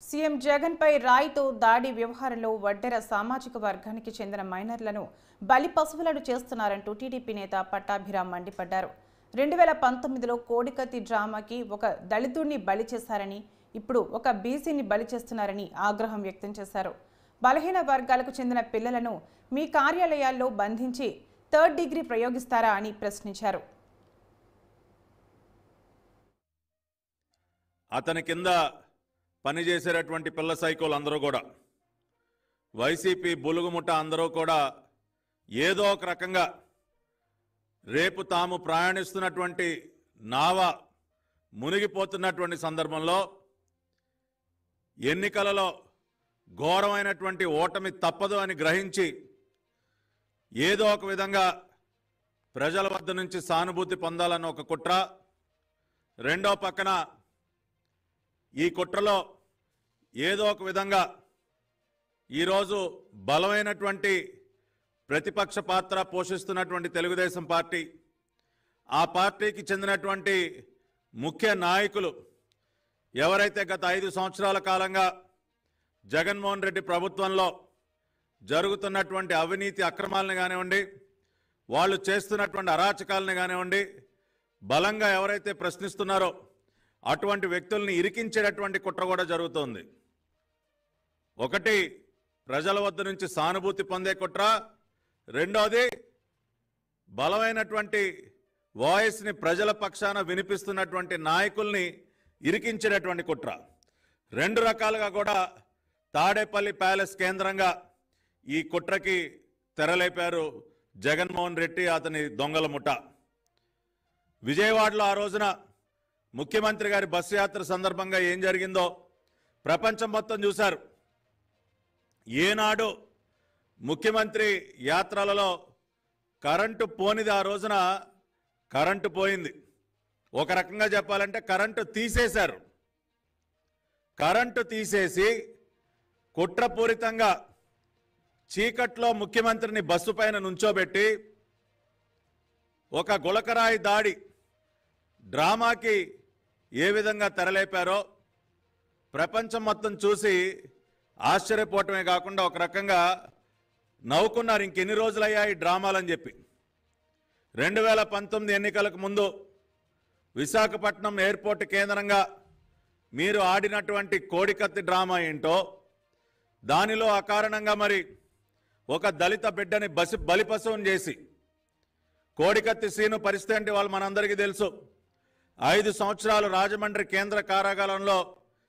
CM Jagan పై రాయితో దాడి వ్యవహారంలో వడ్డెర సామాజిక వర్గానికి చెందిన మైనర్లను బలి పశువులను చేస్తున్నారంటూ టీడీపీ నేత పట్టాభిరామ్ మండిపడ్డారు. 2019లో కోడికత్తి డ్రామాకి ఒక దళితుడిని బలి చేశారని, ఇప్పుడు ఒక బీసీని బలి చేస్తున్నారని ఆగ్రహం వ్యక్తం చేశారు. బలహీన వర్గాలకు చెందిన పిల్లలను మీ కార్యాలయాల్లో బంధించి థర్డ్ డిగ్రీ ప్రయోగిస్తారా అని ప్రశ్నించారు. అతని కింద పనిచేసేటటువంటి పిల్ల సైకోలు అందరూ కూడా వైసీపీ బులుగుముఠ అందరూ కూడా ఏదో ఒక రకంగా రేపు తాము ప్రయాణిస్తున్నటువంటి నావ మునిగిపోతున్నటువంటి సందర్భంలో ఎన్నికలలో ఘోరమైనటువంటి ఓటమి తప్పదు అని గ్రహించి ఏదో ఒక విధంగా ప్రజల వద్ద నుంచి సానుభూతి పొందాలన్న ఒక కుట్ర, రెండో పక్కన ఈ కుట్రలో ఏదో ఒక విధంగా ఈరోజు బలమైనటువంటి ప్రతిపక్ష పాత్ర పోషిస్తున్నటువంటి తెలుగుదేశం పార్టీ, ఆ పార్టీకి చెందినటువంటి ముఖ్య నాయకులు ఎవరైతే గత 5 సంవత్సరాల కాలంగా జగన్మోహన్ రెడ్డి ప్రభుత్వంలో జరుగుతున్నటువంటి అవినీతి అక్రమాలను కానివ్వండి, వాళ్ళు చేస్తున్నటువంటి అరాచకాలను కానివ్వండి, బలంగా ఎవరైతే ప్రశ్నిస్తున్నారో అటువంటి వ్యక్తుల్ని ఇరికించేటటువంటి కుట్ర కూడా జరుగుతోంది. ఒకటి ప్రజల వద్ద నుంచి సానుభూతి పొందే కుట్ర, రెండోది బలమైనటువంటి వాయిస్ని ప్రజల పక్షాన వినిపిస్తున్నటువంటి నాయకుల్ని ఇరికించేటటువంటి కుట్ర. రెండు రకాలుగా కూడా తాడేపల్లి ప్యాలెస్ కేంద్రంగా ఈ కుట్రకి తెరలేపారు జగన్మోహన్ రెడ్డి, అతని దొంగల ముఠ. విజయవాడలో ఆ రోజున ముఖ్యమంత్రి గారి బస్సు యాత్ర సందర్భంగా ఏం జరిగిందో ప్రపంచం మొత్తం చూశారు. ఏనాడు ముఖ్యమంత్రి యాత్రలలో కరెంటు పోనిది ఆ రోజున కరెంటు పోయింది. ఒక రకంగా చెప్పాలంటే కరెంటు తీసేశారు. కరెంటు తీసేసి కుట్రపూరితంగా చీకట్లో ముఖ్యమంత్రిని బస్సు పైన నుంచోబెట్టి ఒక గులకరాయి దాడి డ్రామాకి ఏ విధంగా తెరలేపారో ప్రపంచం మొత్తం చూసి ఆశ్చర్యపోవటమే కాకుండా ఒక రకంగా నవ్వుకున్నారు. ఇంకెన్ని రోజులయ్యా ఈ డ్రామాలని చెప్పి. 2019 ఎన్నికలకు ముందు విశాఖపట్నం ఎయిర్పోర్ట్ కేంద్రంగా మీరు ఆడినటువంటి కోడికత్తి డ్రామా ఏంటో, దానిలో అకారణంగా మరి ఒక దళిత బిడ్డని బలిపశువుని చేసి, కోడికత్తి సీను పరిస్థితి అంటే వాళ్ళు మనందరికీ తెలుసు. 5 సంవత్సరాలు రాజమండ్రి కేంద్ర కారాగారంలో